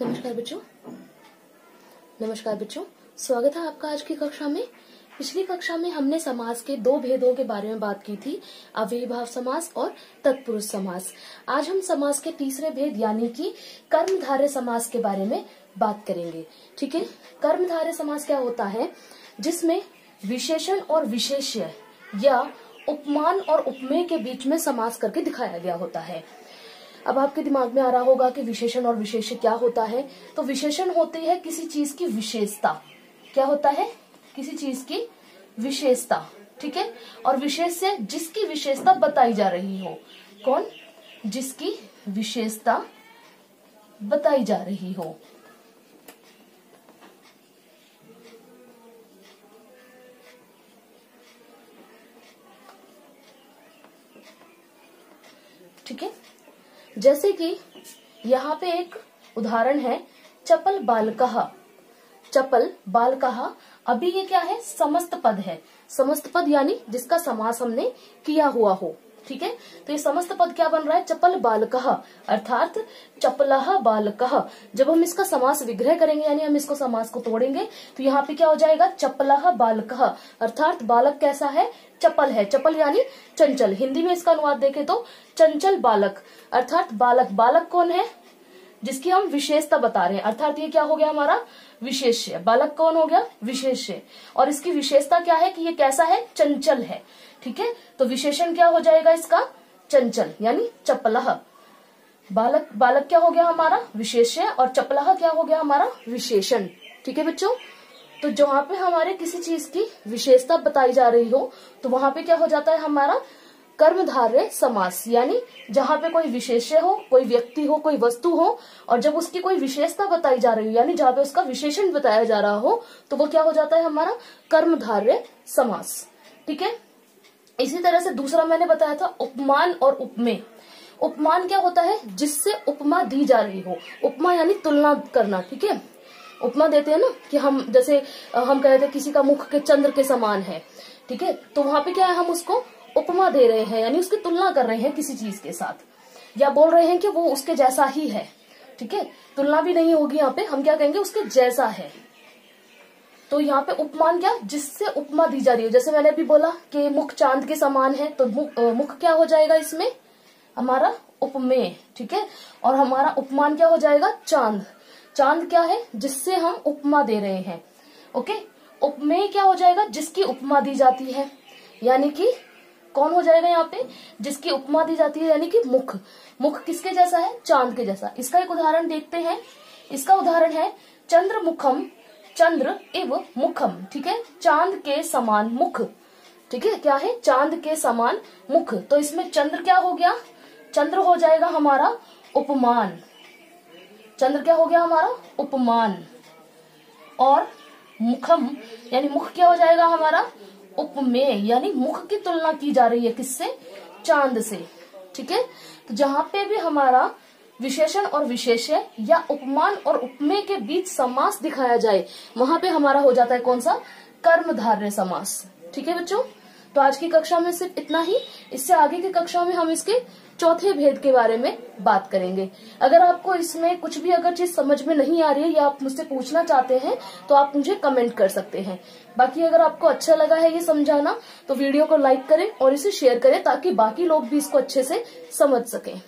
नमस्कार बच्चों, स्वागत है आपका आज की कक्षा में। पिछली कक्षा में हमने समास के दो भेदों के बारे में बात की थी, अव्ययीभाव समास और तत्पुरुष समास। आज हम समास के तीसरे भेद यानी कि कर्मधारय समास के बारे में बात करेंगे। ठीक है, कर्मधारय समास क्या होता है? जिसमें विशेषण और विशेष्य या उपमान और उपमेय के बीच में समास करके दिखाया गया होता है। अब आपके दिमाग में आ रहा होगा कि विशेषण और विशेष्य क्या होता है। तो विशेषण होती है किसी चीज की विशेषता। क्या होता है? किसी चीज की विशेषता। ठीक है, और विशेष्य जिसकी विशेषता बताई जा रही हो। कौन? जिसकी विशेषता बताई जा रही हो। ठीक है, जैसे कि यहाँ पे एक उदाहरण है, चपल बालकः। चपल बालकः, अभी ये क्या है? समस्त पद है। समस्त पद यानी जिसका समास हमने किया हुआ हो। ठीक है, तो ये समस्त पद क्या बन रहा है? चपल बालकः अर्थात चपलः बालकः। जब हम इसका समास विग्रह करेंगे यानी हम इसको समास को तोड़ेंगे तो यहाँ पे क्या हो जाएगा? चपलः बालकः अर्थात बालक कैसा है? चपल है। चपल यानी चंचल। हिंदी में इसका अनुवाद देखें तो चंचल बालक अर्थात बालक। बालक कौन है? जिसकी हम विशेषता बता रहे हैं, अर्थात ये क्या हो गया हमारा? विशेष्य। बालक कौन हो गया? विशेष्य। और इसकी विशेषता क्या है कि ये कैसा है? चंचल है। ठीक है, तो विशेषण क्या हो जाएगा इसका? चंचल यानी चपलः। बालक बालक क्या हो गया हमारा? विशेष्य, और चपलः क्या हो गया हमारा? विशेषण। ठीक है बच्चों, तो जहाँ पे हमारे किसी चीज की विशेषता बताई जा रही हो तो वहां पे क्या हो जाता है हमारा? कर्मधारय समास। यानी जहाँ पे कोई विशेष्य हो, कोई व्यक्ति हो, कोई वस्तु हो, और जब उसकी कोई विशेषता बताई जा रही हो यानी जहाँ पे उसका विशेषण बताया जा रहा हो तो वो क्या हो जाता है हमारा? कर्मधारय समास। ठीक है, इसी तरह से दूसरा मैंने बताया था उपमान और उपमेय। उपमान क्या होता है? जिससे उपमा दी जा रही हो। उपमा यानी तुलना करना। ठीक है, उपमा देते हैं ना कि हम जैसे हम कहते हैं किसी का मुख के चंद्र के समान है। ठीक है, तो वहां पे क्या है? हम उसको उपमा दे रहे हैं यानी उसकी तुलना कर रहे हैं किसी चीज के साथ, या बोल रहे हैं कि वो उसके जैसा ही है। ठीक है, तुलना भी नहीं होगी यहाँ पे, हम क्या कहेंगे? उसके जैसा है। तो यहाँ पे उपमान क्या? जिससे उपमा दी जा रही है। जैसे मैंने अभी बोला कि मुख चांद के समान है, तो मुख क्या हो जाएगा इसमें? हमारा उपमेय। ठीक है, और हमारा उपमान क्या हो जाएगा? चांद। चांद क्या है? जिससे हम उपमा दे रहे हैं। ओके, उपमेय क्या हो जाएगा? जिसकी उपमा दी जाती है। यानी कि कौन हो जाएगा यहाँ पे? जिसकी उपमा दी जाती है यानी कि मुख। मुख किसके जैसा है? चांद के जैसा। इसका एक उदाहरण देखते हैं। इसका उदाहरण है चंद्र मुखम चंद्र इव मुखम। ठीक है, चांद के समान मुख। ठीक है, क्या है? चांद के समान मुख। तो इसमें चंद्र क्या हो गया? चंद्र हो जाएगा हमारा उपमान। चंद्र क्या हो गया हमारा? उपमान। और मुखम यानी मुख क्या हो जाएगा हमारा? उपमेय। यानी मुख की तुलना की जा रही है किससे? चांद से। ठीक है, तो जहां पे भी हमारा विशेषण और विशेष्य या उपमान और उपमेय के बीच समास दिखाया जाए वहां पे हमारा हो जाता है कौन सा? कर्मधारय समास। ठीक है बच्चों, तो आज की कक्षा में सिर्फ इतना ही। इससे आगे की कक्षा में हम इसके चौथे भेद के बारे में बात करेंगे। अगर आपको इसमें कुछ भी अगर चीज समझ में नहीं आ रही है या आप मुझसे पूछना चाहते हैं तो आप मुझे कमेंट कर सकते हैं। बाकी अगर आपको अच्छा लगा है ये समझाना तो वीडियो को लाइक करें और इसे शेयर करें ताकि बाकी लोग भी इसको अच्छे से समझ सकें।